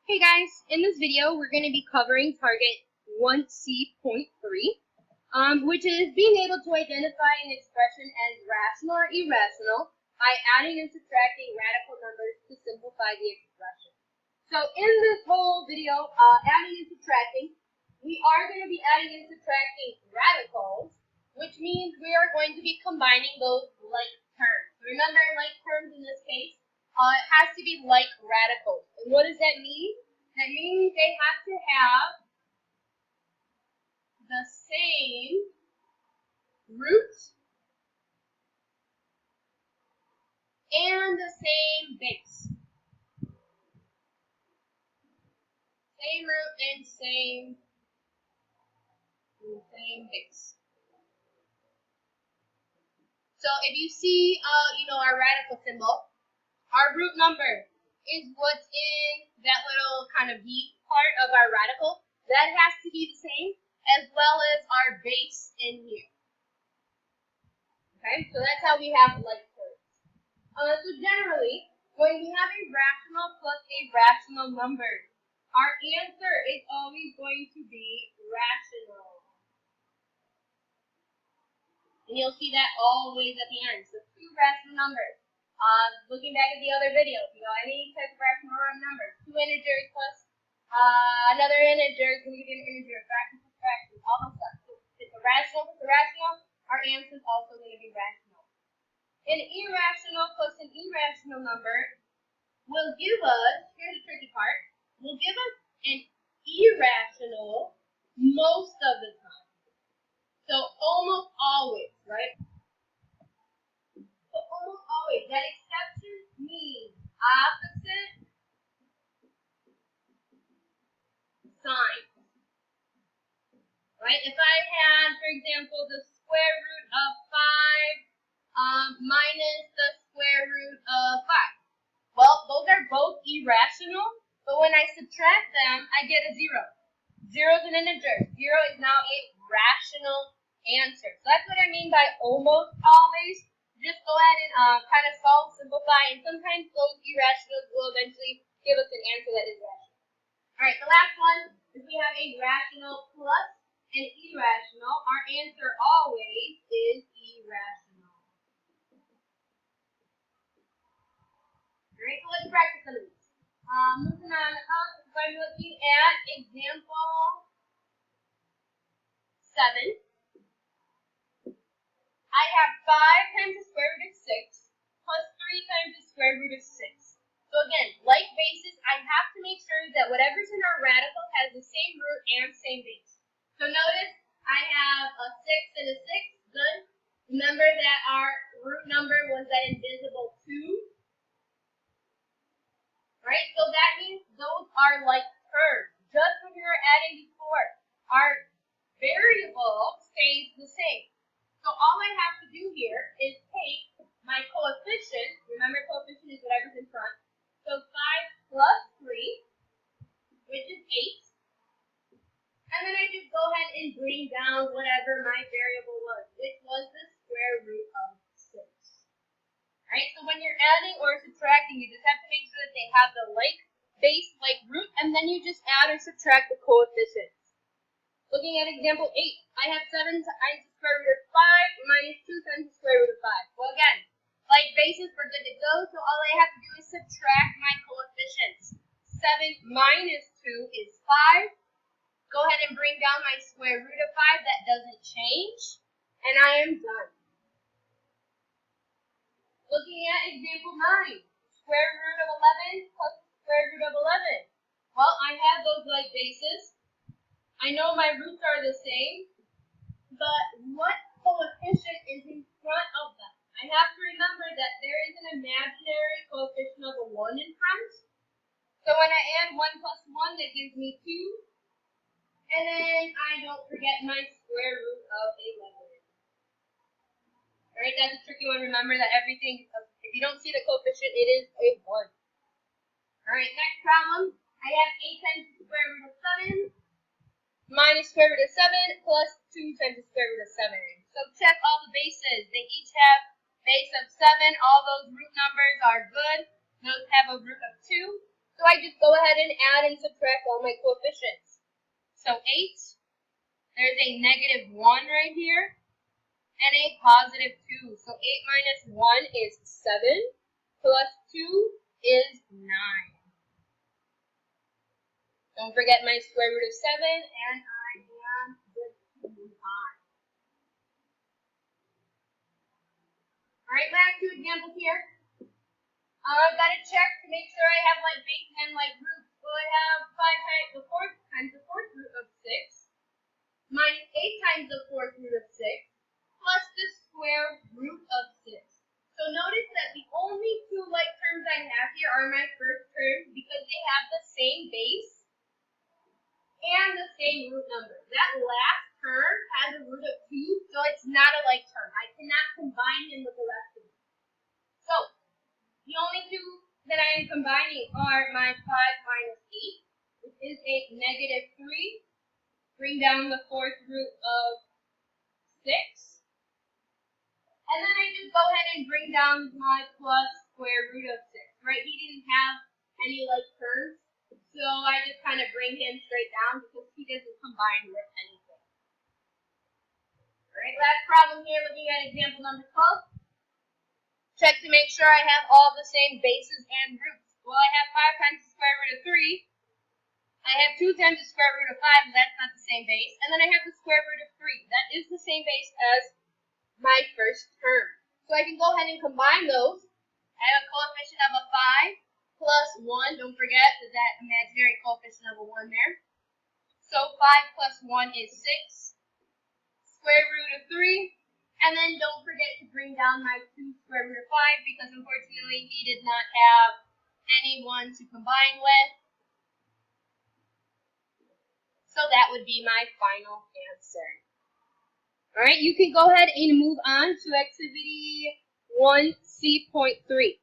Hey guys, in this video we're going to be covering target 1C.3, which is being able to identify an expression as rational or irrational by adding and subtracting radical numbers to simplify the expression. So in this whole video, adding and subtracting, we are going to be adding and subtracting radicals, which means we are going to be combining those like terms. Remember, like terms in this case, it has to be like radicals. And what does that mean? That means they have to have the same root and the same base. Same root and same base. So if you see, our radical symbol, our root number is what's in that little kind of V part of our radical. That has to be the same, as well as our base in here. Okay, so that's how we have like terms. So generally, when we have a rational plus a rational number, our answer is always going to be rational. And you'll see that always at the end. So two rational numbers. Looking back at the other videos, any type of rational number, two integers plus another integer is going to give you an integer, fraction plus fraction, all those stuff. So if it's a rational plus a rational, our answer is also going to be rational. An irrational plus an irrational number will give us, here's the tricky part, will give us an irrational most of the time. So almost always, right? Almost always. That exception means opposite sign. Right? If I had, for example, the square root of 5 minus the square root of 5. Well, those are both irrational, but when I subtract them, I get a 0. 0 is an integer. 0 is now a rational answer. So that's what I mean by almost always. Just go ahead and kind of solve, simplify, and sometimes those irrationals will eventually give us an answer that is rational. All right, the last one is we have a rational plus an irrational. Our answer always is irrational. All right, so let's practice some of these. Moving on up, I'm looking at example 7. I have 5 times the square root of 6 plus 3 times the square root of 6. So again, like basis, I have to make sure that whatever's in our radical has the same root and same base. So notice I have a 6 and a 6. Good. Remember that our root number was that invisible 2. Right? So that means those are like terms. Just when we were adding before, our variable stays the same. So all I have to do here is take my coefficient. Remember, coefficient is whatever's in front. So 5 plus 3, which is 8. And then I just go ahead and bring down whatever my variable was, which was the square root of 6. Alright, so when you're adding or subtracting, you just have to make sure that they have the like base, like root, and then you just add or subtract the coefficients. Looking at example 8, I have 7 times the square root of 5 minus 2 times the square root of 5. Well, again, like basis, we're good to go, so all I have to do is subtract my coefficients. 7 minus 2 is 5. Go ahead and bring down my square root of 5. That doesn't change, and I am done. Looking at example 9, square root of 11 plus square root of 11. Well, I have those like bases. I know my roots are the same, but what coefficient is in front of them? I have to remember that there is an imaginary coefficient of a 1 in front. So when I add 1 plus 1, that gives me 2. And then I don't forget my square root of 11. Alright, that's a tricky one. Remember that everything, if you don't see the coefficient, it is a 1. Alright, next problem. I have 8 times the square root of 7. Minus square root of 7 plus 2 times the square root of 7. So check all the bases. They each have base of 7. All those root numbers are good. Those have a root of 2. So I just go ahead and add and subtract all my coefficients. So 8, there's a -1 right here, and a +2. So 8 minus 1 is 7, plus 2 is 9. Don't forget my square root of 7, and I am good to move on. Alright, my 2 examples here. I've got to check to make sure I have like base and like roots. Well, I have 5 times the 4th root of 6 minus 8 times the 4th root of 6 plus the square root of 6. So notice that the only 2 like terms I have here are my first terms because they have the same base and the same root number. That last term has a root of 2, so it's not a like term. I cannot combine them with the rest of them. So the only 2 that I am combining are my 5 minus 8, which is a -3. Bring down the 4th root of 6. And then I just go ahead and bring down my plus square root of 6, right? He didn't have any like terms, so I just kind of bring him straight down because he doesn't combine with anything. Alright, last problem here, looking at example number 12. Check to make sure I have all the same bases and roots. Well, I have 5 times the square root of 3. I have 2 times the square root of 5, and that's not the same base. And then I have the square root of 3. That is the same base as my first term. So I can go ahead and combine those. I have a coefficient of a 5 plus 1. Don't forget that imaginary coefficient of a 1 there. So 5 plus 1 is 6. Square root of 3. And then don't forget to bring down my 2 square root of 5 because unfortunately he did not have anyone to combine with. So that would be my final answer. Alright, you can go ahead and move on to activity 1C.3.